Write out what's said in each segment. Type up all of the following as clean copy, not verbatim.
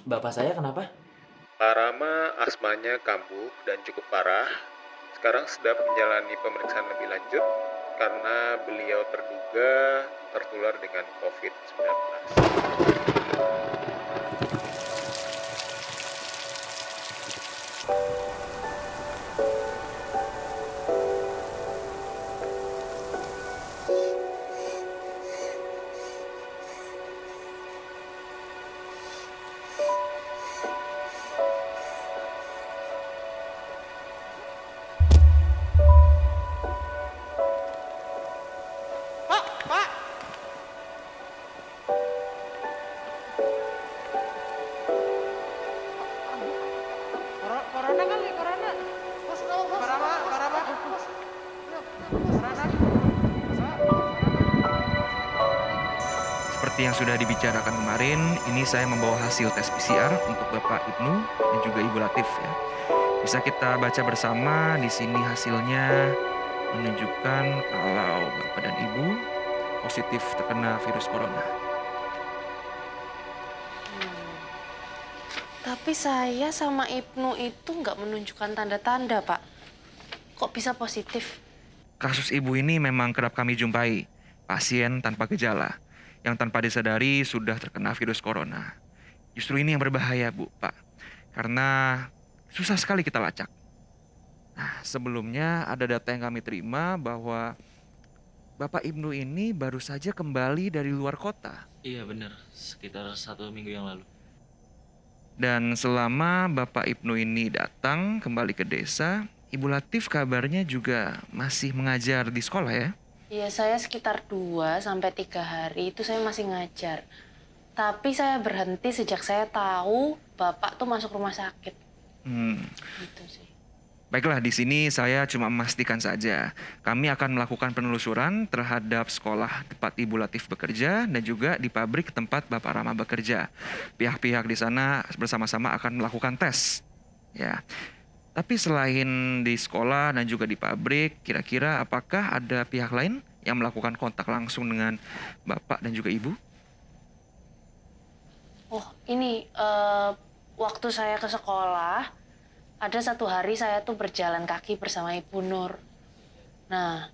Bapak saya kenapa? Pak Rama asmanya kambuh dan cukup parah. Sekarang sedang menjalani pemeriksaan lebih lanjut karena beliau terduga tertular dengan COVID-19. Pak! Corona kali, corona. Bos, tahu bos. Corona. Bos. Corona. Seperti yang sudah dibicarakan kemarin, ini saya membawa hasil tes PCR untuk Bapak Ibnu dan juga Ibu Latif ya. Bisa kita baca bersama di sini hasilnya menunjukkan kalau Bapak dan Ibu positif terkena virus corona. Tapi saya sama Ibnu itu nggak menunjukkan tanda-tanda, Pak. Kok bisa positif? Kasus Ibu ini memang kerap kami jumpai, pasien tanpa gejala, yang tanpa disadari sudah terkena virus corona. Justru ini yang berbahaya, Bu, Pak. Karena susah sekali kita lacak. Nah, sebelumnya ada data yang kami terima bahwa Bapak Ibnu ini baru saja kembali dari luar kota. Iya benar, sekitar 1 minggu yang lalu. Dan selama Bapak Ibnu ini datang kembali ke desa, Ibu Latif kabarnya juga masih mengajar di sekolah ya? Iya, saya sekitar 2 sampai 3 hari itu saya masih ngajar. Tapi saya berhenti sejak saya tahu Bapak tuh masuk rumah sakit. Gitu sih. Baiklah, di sini saya cuma memastikan saja. Kami akan melakukan penelusuran terhadap sekolah tempat Ibu Latif bekerja dan juga di pabrik tempat Bapak Rama bekerja. Pihak-pihak di sana bersama-sama akan melakukan tes. Ya. Tapi selain di sekolah dan juga di pabrik, kira-kira apakah ada pihak lain yang melakukan kontak langsung dengan Bapak dan juga Ibu? Oh, ini waktu saya ke sekolah, ada 1 hari saya tuh berjalan kaki bersama Ibu Nur. Nah,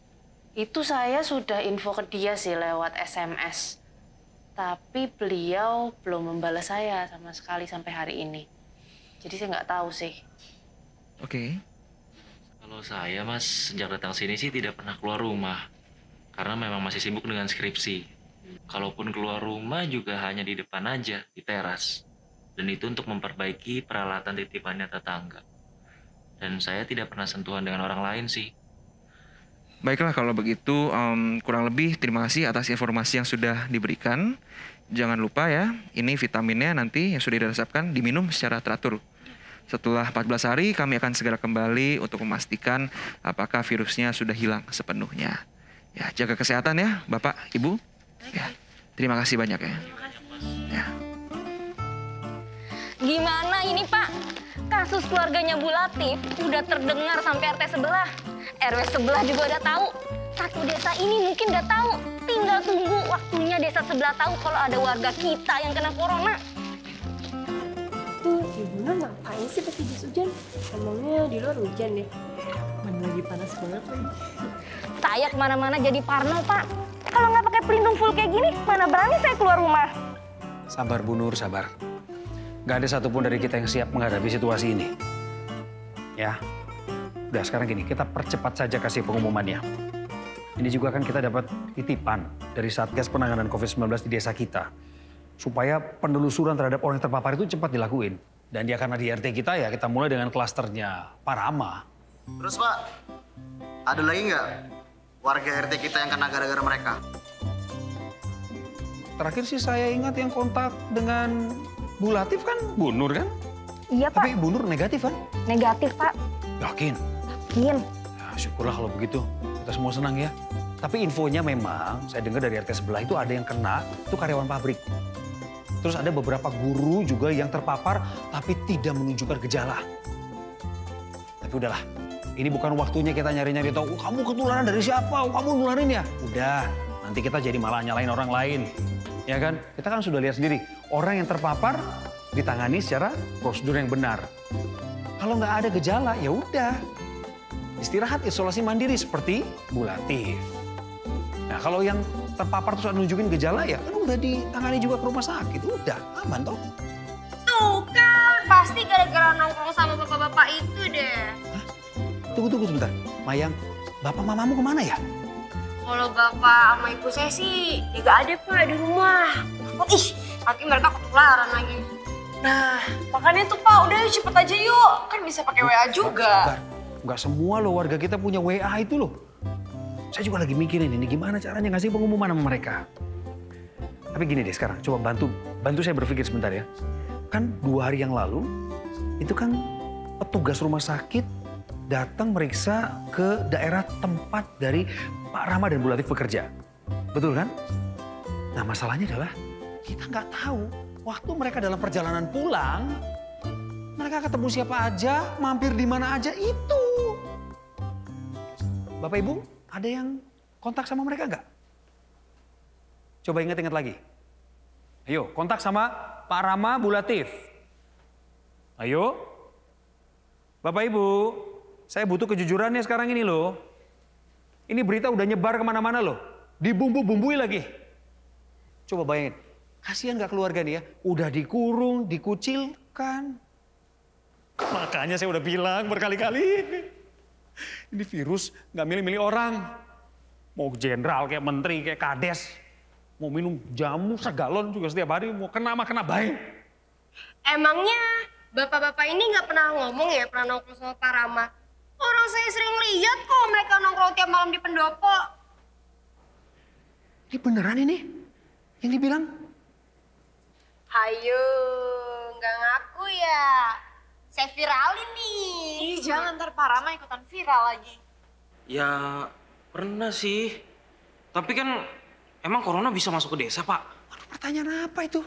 itu saya sudah info ke dia sih lewat SMS. Tapi beliau belum membalas saya sama sekali sampai hari ini. Jadi saya nggak tahu sih. Oke. Kalau saya, Mas, sejak datang sini sih tidak pernah keluar rumah. Karena memang masih sibuk dengan skripsi. Kalaupun keluar rumah juga hanya di depan aja, di teras. Dan itu untuk memperbaiki peralatan titipannya tetangga. Dan saya tidak pernah sentuhan dengan orang lain sih. Baiklah kalau begitu, kurang lebih terima kasih atas informasi yang sudah diberikan. Jangan lupa ya, ini vitaminnya nanti yang sudah diresepkan diminum secara teratur. Setelah 14 hari kami akan segera kembali untuk memastikan apakah virusnya sudah hilang sepenuhnya. Ya, jaga kesehatan ya Bapak, Ibu. Ya, terima kasih banyak ya. Ya. Gimana ini Pak? Kasus keluarganya Bu Latif udah terdengar sampai RT sebelah. RW sebelah juga udah tahu. Satu desa ini mungkin udah tahu. Tinggal tunggu waktunya desa sebelah tahu kalau ada warga kita yang kena corona. Tuh, Ibu Nur ngapain sih pakai jas hujan? Emangnya di luar hujan deh? Mana lagi panas banget lagi. Saya kemana-mana jadi parno Pak. Kalau nggak pakai pelindung full kayak gini, mana berani saya keluar rumah. Sabar Bu Nur, sabar. Gak ada satupun dari kita yang siap menghadapi situasi ini. Ya, udah sekarang gini, kita percepat saja kasih pengumumannya. Ini juga kan kita dapat titipan dari Satgas Penanganan COVID-19 di desa kita. Supaya penelusuran terhadap orang yang terpapar itu cepat dilakuin. Dan dia karena di RT kita ya, kita mulai dengan klasternya Pak Rama. Terus Pak, ada lagi nggak warga RT kita yang kena gara-gara mereka? Terakhir sih saya ingat yang kontak dengan Bu Latif kan, Bu Nur kan? Iya Pak. Tapi Bu Nur negatif kan? Negatif Pak. Yakin? Yakin. Ya, syukurlah kalau begitu. Kita semua senang ya. Tapi infonya memang, saya dengar dari RT sebelah itu ada yang kena, itu karyawan pabrik. Terus ada beberapa guru juga yang terpapar, tapi tidak menunjukkan gejala. Tapi udahlah, ini bukan waktunya kita nyari-nyari tahu, kamu ketularan dari siapa, kamu nularin ya. Udah, nanti kita jadi malah nyalain orang lain. Ya kan? Kita kan sudah lihat sendiri, orang yang terpapar ditangani secara prosedur yang benar. Kalau nggak ada gejala, ya udah. Istirahat, isolasi mandiri seperti Bu Latif. Nah, kalau yang terpapar terus nunjukin gejala, ya kan udah ditangani juga ke rumah sakit. Udah, aman toh. Tuh kan, pasti gara-gara nongkrong sama bapak-bapak itu deh. Hah? Tunggu sebentar. Mayang, bapak mamamu kemana ya? Kalau bapak sama ibu saya sih, ya gak ada Pak di rumah. Ih, nanti mereka ketularan lagi. Nah, makanya tuh Pak, udah cepet aja yuk. Kan bisa pakai WA juga. Enggak semua loh warga kita punya WA itu loh. Saya juga lagi mikirin ini gimana caranya ngasih pengumuman sama mereka. Tapi gini deh sekarang, coba bantu saya berpikir sebentar ya. Kan 2 hari yang lalu, itu kan petugas rumah sakit datang meriksa ke daerah tempat dari Pak Rama dan Bu Latif bekerja. Betul kan? Nah masalahnya adalah kita nggak tahu waktu mereka dalam perjalanan pulang, mereka ketemu siapa aja, mampir di mana aja itu. Bapak Ibu, ada yang kontak sama mereka nggak? Coba ingat-ingat lagi. Ayo, kontak sama Pak Rama, Bu Latif. Ayo. Bapak Ibu, saya butuh kejujurannya sekarang ini loh. Ini berita udah nyebar kemana-mana loh. Dibumbu-bumbui lagi. Coba bayangin, kasihan nggak keluarga nih ya? Udah dikurung, dikucilkan. Makanya saya udah bilang berkali-kali. Ini virus nggak milih-milih orang. Mau jenderal, kayak menteri, kayak kades. Mau minum jamu segalon juga setiap hari. Mau kena mah kena baik. Emangnya bapak-bapak ini nggak pernah ngomong ya pernah nongkrong sama Pak Rama? Orang saya sering lihat kok mereka nongkrong tiap malam di pendopo. Ini beneran ini? Yang dibilang? Hayo, nggak ngaku ya. Saya viralin nih. Ih, jangan ntar Pak Rama ikutan viral lagi. Ya pernah sih. Tapi kan emang corona bisa masuk ke desa, Pak? Waduh, pertanyaan apa itu?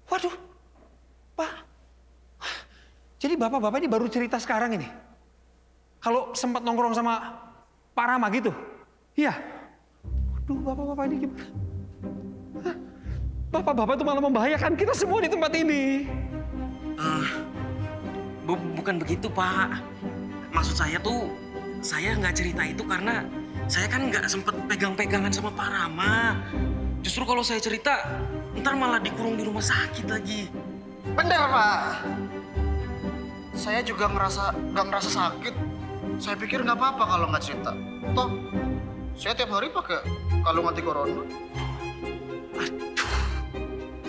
Waduh, Pak. Jadi bapak-bapak ini baru cerita sekarang ini? Kalau sempat nongkrong sama Pak Rama gitu? Iya. Waduh, bapak-bapak ini gimana? Hah? Bapak-bapak itu malah membahayakan kita semua di tempat ini. Bukan begitu, Pak. Maksud saya tuh, saya nggak cerita itu karena saya kan nggak sempet pegang-pegangan sama Pak Rama. Justru kalau saya cerita, ntar malah dikurung di rumah sakit lagi. Bener, Pak. Saya juga nggak ngerasa sakit. Saya pikir nggak apa-apa kalau nggak cerita. Toh, saya tiap hari pakai kalung anti corona.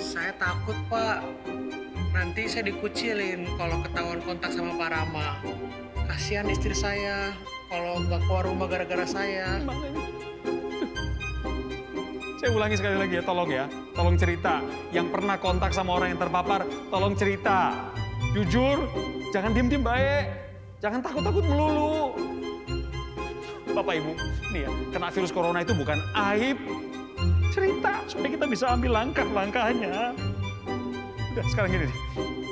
Saya takut, Pak. Nanti saya dikucilin kalau ketahuan kontak sama Pak Rama. Kasihan istri saya kalau nggak keluar rumah gara-gara saya. Saya ulangi sekali lagi ya, tolong ya. Tolong cerita. Yang pernah kontak sama orang yang terpapar, tolong cerita. Jujur, jangan diem-diem baik. Jangan takut-takut melulu. Bapak Ibu, nih ya, kena virus corona itu bukan aib. Cerita, supaya kita bisa ambil langkah-langkahnya. Udah, sekarang gini nih.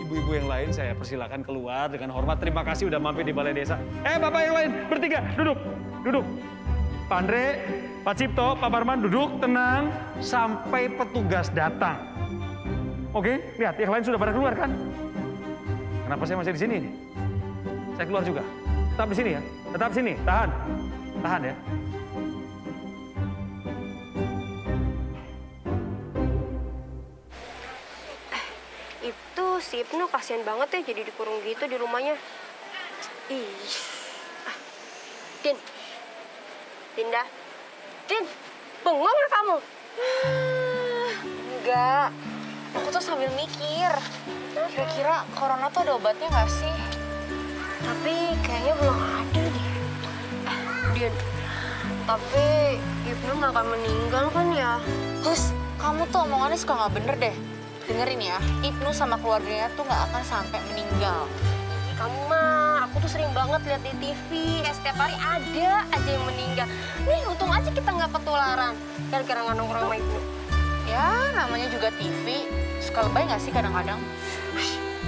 Ibu-ibu yang lain saya persilakan keluar dengan hormat. Terima kasih udah mampir di Balai Desa. Bapak yang lain, bertiga, duduk. Pak Andre, Pak Cipto, Pak Barman, duduk, tenang. Sampai petugas datang. Oke, lihat, yang lain sudah pada keluar kan? Kenapa saya masih di sini? Saya keluar juga. Tetap di sini ya, tetap sini, tahan ya. Si Ibnu kasihan banget ya jadi dikurung gitu di rumahnya. Ih. Dinda. Din, bengong nggak kamu? Enggak, aku tuh sambil mikir. Kira-kira corona tuh ada obatnya nggak sih? Tapi kayaknya belum ada deh. Din, tapi Ibnu nggak akan meninggal kan ya? Hus, kamu tuh omongannya suka nggak bener deh. Dengerin ya, Ibnu sama keluarganya tuh nggak akan sampai meninggal. Kamu mah, aku tuh sering banget lihat di TV, kayak setiap hari ada aja yang meninggal. Nih, untung aja kita nggak ketularan gara-gara nggak nongkrong sama Ibnu. Ya, namanya juga TV. Suka lebay nggak sih kadang-kadang?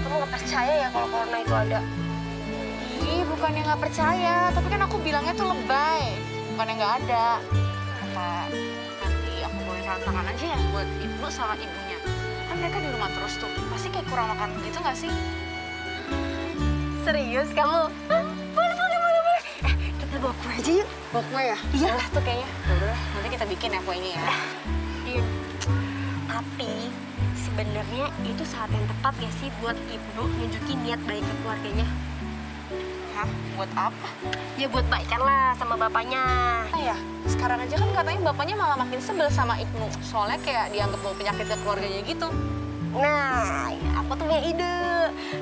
Kamu nggak percaya ya kalau corona itu ada? Ih, bukannya nggak percaya, tapi kan aku bilangnya tuh lebay. Bukannya nggak ada. Apa nanti aku bawain tantangan aja ya buat Ibnu sama ibunya. Kan mereka di rumah terus tuh. Pasti kayak kurang makan gitu nggak sih? Serius kamu? Hah? Boleh. Kita bawa kue aja yuk. Bawa kue ya? Iya. Udah tuh kayaknya. Udah, nanti kita bikin ya kuenya ya. Din, tapi sebenarnya itu saat yang tepat ya sih buat ibu nunjukin niat baik ke keluarganya. Hah? Buat apa? Ya buat baikan lah sama bapaknya. Ah ya, sekarang aja kan katanya bapaknya malah makin sebel sama Ibnu. Soalnya kayak dianggap bawa penyakit ke keluarganya gitu. Nah, ya aku tuh punya ide.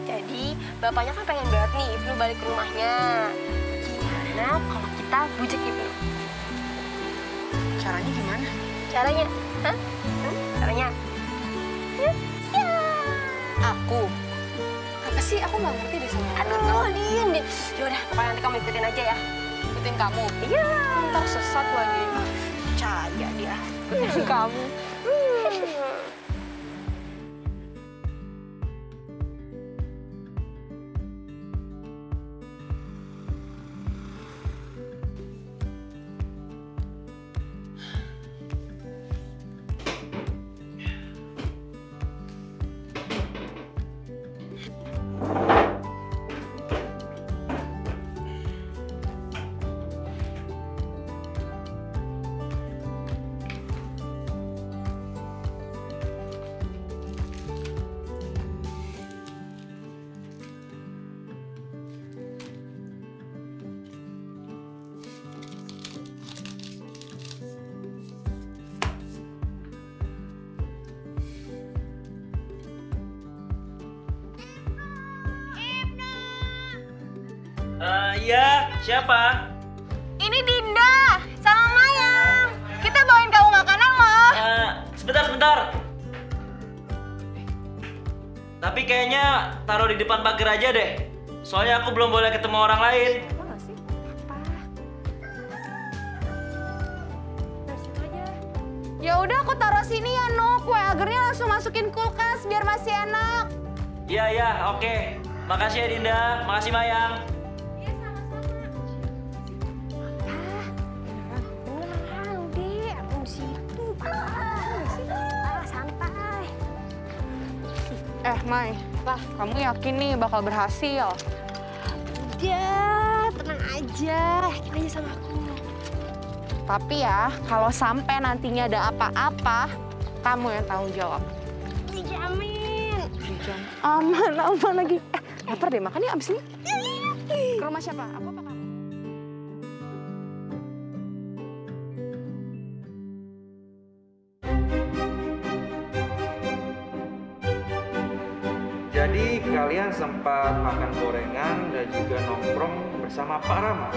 Jadi bapaknya kan pengen banget nih Ibnu balik ke rumahnya. Gimana kalau kita bujuk Ibnu? Caranya gimana? Caranya? Hah? Caranya? Ya. Aku? Apa sih? Aku nggak ngerti deh sama Aduh, Din. Yaudah, pokoknya nanti kamu ikutin aja ya. ikutin kamu. Iya. Ntar sesat lagi. Percaya dia. Ikutin kamu. Iya, siapa? Ini Dinda sama Mayang. Kita bawain kamu makanan loh. Sebentar. Tapi kayaknya taruh di depan pagar aja deh. Soalnya aku belum boleh ketemu orang lain. Ya udah aku taruh sini ya, No. Kue agarnya langsung masukin kulkas biar masih enak. Iya, oke. Makasih ya Dinda, makasih Mayang. Mai, kamu yakin nih bakal berhasil? Udah, tenang aja. Yakin aja sama aku. Tapi ya, kalau sampai nantinya ada apa-apa, kamu yang tanggung jawab. Dijamin. Aman lagi. Lapar deh, makan ya abis ini. Ke rumah siapa? Aku apa kamu? Jadi kalian sempat makan gorengan dan juga nongkrong bersama Pak Rama.